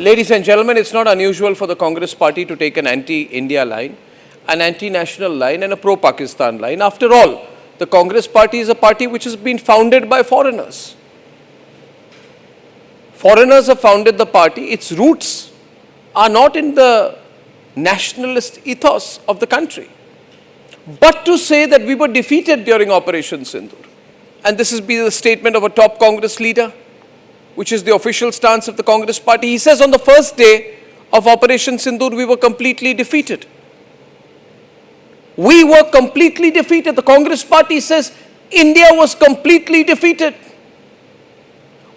Ladies and gentlemen, it's not unusual for the Congress party to take an anti-India line, an anti-national line and a pro-Pakistan line. After all, the Congress party is a party which has been founded by foreigners. Foreigners have founded the party. Its roots are not in the nationalist ethos of the country. But to say that we were defeated during Operation Sindoor, and this has been the statement of a top Congress leader, which is the official stance of the Congress party. He says on the first day of Operation Sindoor, we were completely defeated. We were completely defeated. The Congress party says India was completely defeated.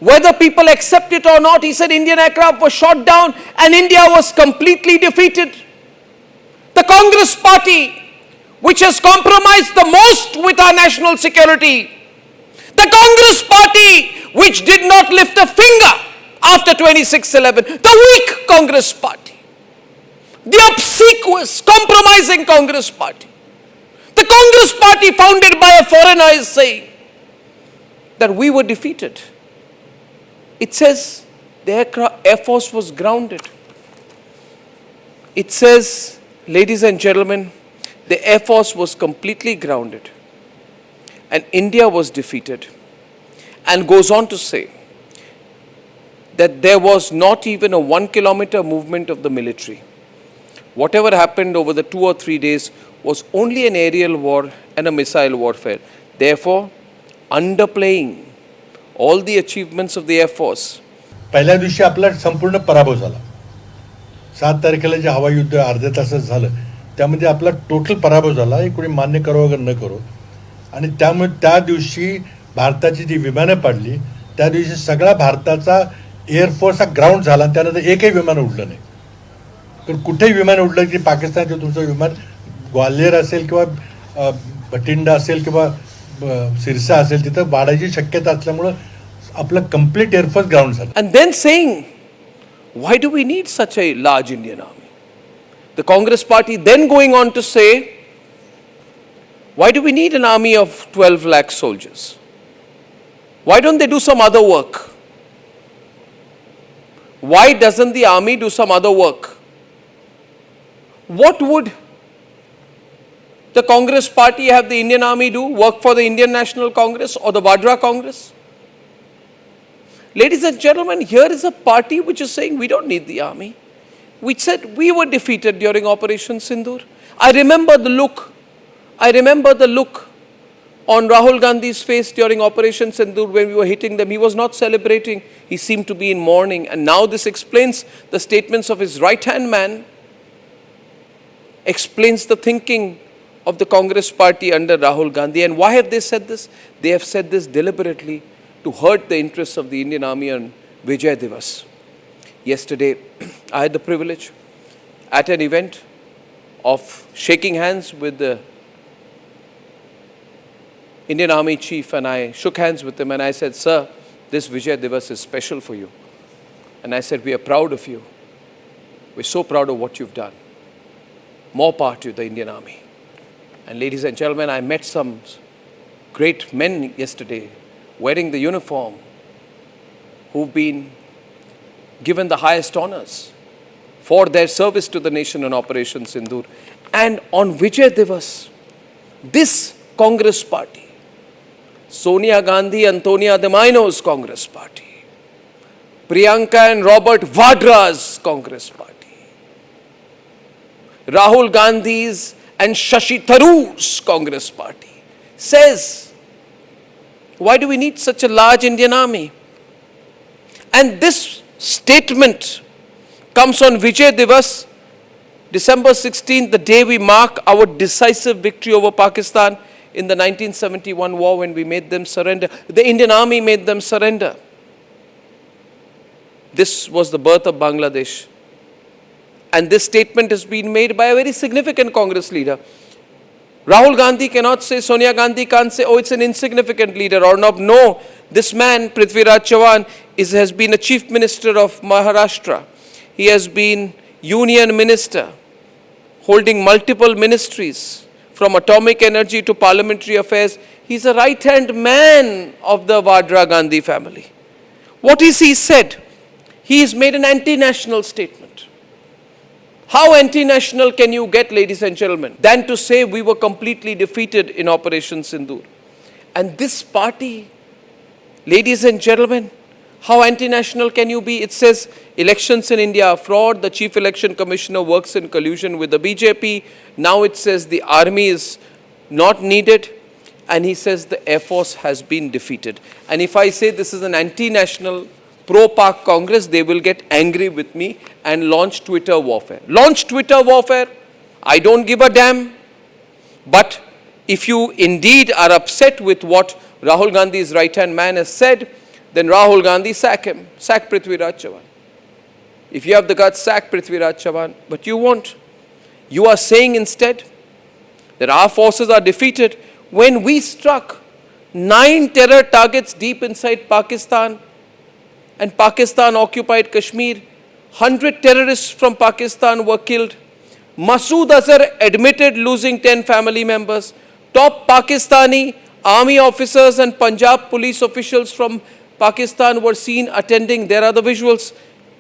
Whether people accept it or not, he said Indian aircraft were shot down and India was completely defeated. The Congress party, which has compromised the most with our national security, the Congress party, which did not lift a finger after 26/11, the weak Congress party, the obsequious, compromising Congress party, the Congress party founded by a foreigner is saying that we were defeated. It says the Air Force was grounded. It says, ladies and gentlemen, the Air Force was completely grounded and India was defeated, and goes on to say that there was not even a 1 kilometer movement of the military. Whatever happened over the 2 or 3 days was only an aerial war and a missile warfare. Therefore, underplaying all the achievements of the Air Force. पहिल्या दिवशी आपला संपूर्ण पराभव झाला. 7 तारखेला जे हवाई युद्ध अर्ध्या तासात झालं त्यामध्ये आपला टोटल पराभव झाला. हे कोणी मान्य करो अगर न करो. आणि त्यामुळे त्या दिवशी भारताची जी विमानं पडली त्या दिवशी सगळा भारताचा एअरफोर्स हा ग्राउंड झाला आणि त्यानंतर एकही विमान उडलं नाही. तर कुठेही विमान उडलं की पाकिस्तानचं तुमचं विमान ग्वाल्हेर असेल किंवा भटिंडा असेल किंवा सिरसा असेल तिथं वाढायची शक्यता असल्यामुळं आपलं कंप्लीट एअरफोर्स ग्राउंड झालं. And then saying, why do we need such a large Indian army? The Congress party then going on to say, why do we need an army of 12 lakh soldiers? Why don't they do some other work? Why doesn't the army do some other work? What would the Congress party have the Indian army do? Work for the Indian National Congress or the Vadra Congress? Ladies and gentlemen, here is a party which is saying we don't need the army. We said we were defeated during Operation Sindoor. I remember the look on Rahul Gandhi's face during Operation Sindoor when we were hitting them. He was not celebrating. He seemed to be in mourning. And now this explains the statements of his right-hand man, explains the thinking of the Congress party under Rahul Gandhi. And why have they said this? They have said this deliberately to hurt the interests of the Indian Army on Vijay Divas. Yesterday, I had the privilege at an event of shaking hands with the Indian Army chief, and I shook hands with him and I said, sir, this Vijay Divas is special for you. And I said, we are proud of you. We're so proud of what you've done. More power to the Indian Army. And ladies and gentlemen, I met some great men yesterday wearing the uniform who've been given the highest honors for their service to the nation in Operation Sindoor. And on Vijay Divas, this Congress party, Sonia Gandhi, Antonia de Maino's Congress party, Priyanka and Robert Vadra's Congress party, Rahul Gandhi's and Shashi Tharoor's Congress party says, why do we need such a large Indian army? And this statement comes on Vijay Divas, December 16th, the day we mark our decisive victory over Pakistan in the 1971 war when we made them surrender. The Indian army made them surrender. This was the birth of Bangladesh. And this statement has been made by a very significant Congress leader. Rahul Gandhi cannot say, Sonia Gandhi can't say, oh, it's an insignificant leader. Arnab, no, this man, Prithviraj Chavan, has been a chief minister of Maharashtra. He has been union minister, holding multiple ministries, from atomic energy to parliamentary affairs. He's a right-hand man of the Vadra Gandhi family. What is he said? he has made an anti-national statement. How anti-national can you get, ladies and gentlemen, than to say we were completely defeated in Operation Sindoor? And this party, ladies and gentlemen, how anti-national can you be? It says elections in India are fraud. The chief election commissioner works in collusion with the BJP. Now it says the army is not needed. And he says the Air Force has been defeated. And if I say this is an anti-national pro-Pak Congress, they will get angry with me and launch Twitter warfare. Launch Twitter warfare. I don't give a damn. But if you indeed are upset with what Rahul Gandhi's right-hand man has said, then Rahul Gandhi, sack him. Sack Prithviraj Chavan. If you have the guts, sack Prithviraj Chavan. But you won't. You are saying instead that our forces are defeated when we struck 9 terror targets deep inside Pakistan and Pakistan occupied Kashmir. 100 terrorists from Pakistan were killed. Masood Azhar admitted losing 10 family members. Top Pakistani army officers and Punjab police officials from Pakistan were seen attending, there are the visuals,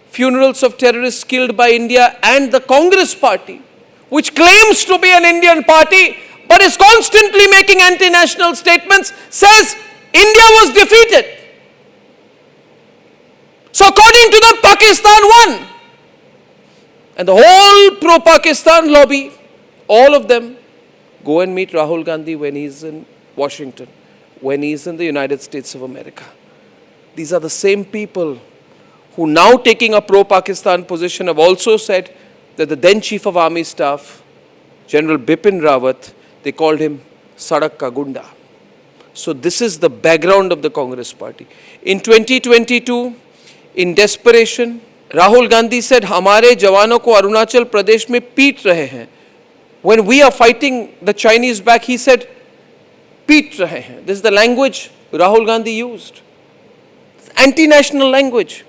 funerals of terrorists killed by India. And the Congress party, which claims to be an Indian party, but is constantly making anti-national statements, says India was defeated. So according to them, Pakistan won. And the whole pro-Pakistan lobby, all of them, go and meet Rahul Gandhi when he's in Washington, when he's in the United States of America. These are the same people who, now taking a pro-Pakistan position, have also said that the then Chief of Army Staff, General Bipin Rawat, they called him Sadak Ka Gunda. So this is the background of the Congress party. In 2022, in desperation, Rahul Gandhi said, "Hamare jawanon ko Arunachal Pradesh mein peet rahe hain." When we are fighting the Chinese back, he said, "Peet rahe hain." This is the language Rahul Gandhi used. It's anti-national language.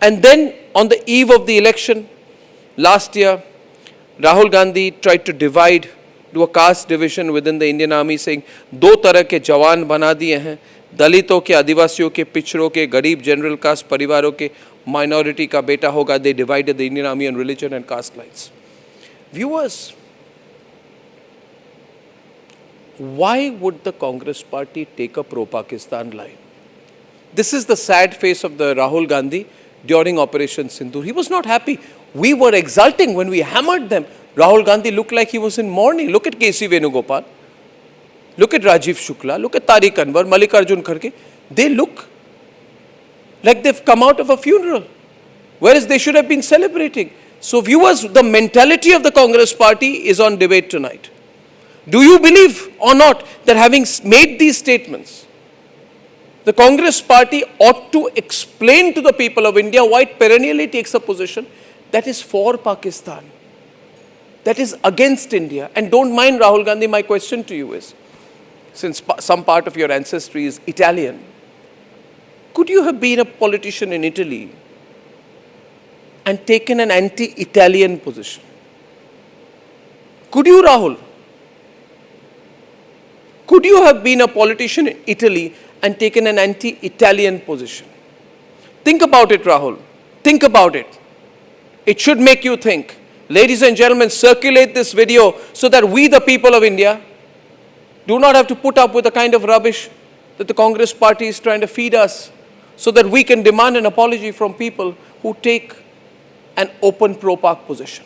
And then on the eve of the election last year, Rahul Gandhi tried to divide, do a caste division within the Indian army, saying, "दो तरह के जवान बना दिए हैं, दलितों के, आदिवासियों के, पिछड़ों के, गरीब जनरल कास्ट परिवारों के, minority का बेटा होगा." They divided the Indian army on religion and caste lines. Viewers, why would the Congress party take a pro-Pakistan line? This is the sad face of the Rahul Gandhi during Operation Sindoor. He was not happy. We were exulting when we hammered them. Rahul Gandhi looked like he was in mourning. Look at K.C. Venugopal. Look at Rajiv Shukla. Look at Tariq Anwar, Mallikarjun Kharge. They look like they've come out of a funeral, whereas they should have been celebrating. So viewers, the mentality of the Congress party is on debate tonight. Do you believe or not that having made these statements, the Congress party ought to explain to the people of India why it perennially takes a position that is for Pakistan, that is against India? And don't mind, Rahul Gandhi, my question to you is, since some part of your ancestry is Italian, could you have been a politician in Italy and taken an anti-Italian position? Could you, Rahul? Could you have been a politician in Italy and taken an anti-Italian position? Think about it, Rahul. Think about it. It should make you think. Ladies and gentlemen, circulate this video so that we, the people of India, do not have to put up with the kind of rubbish that the Congress party is trying to feed us, so that we can demand an apology from people who take an open pro-Pak position.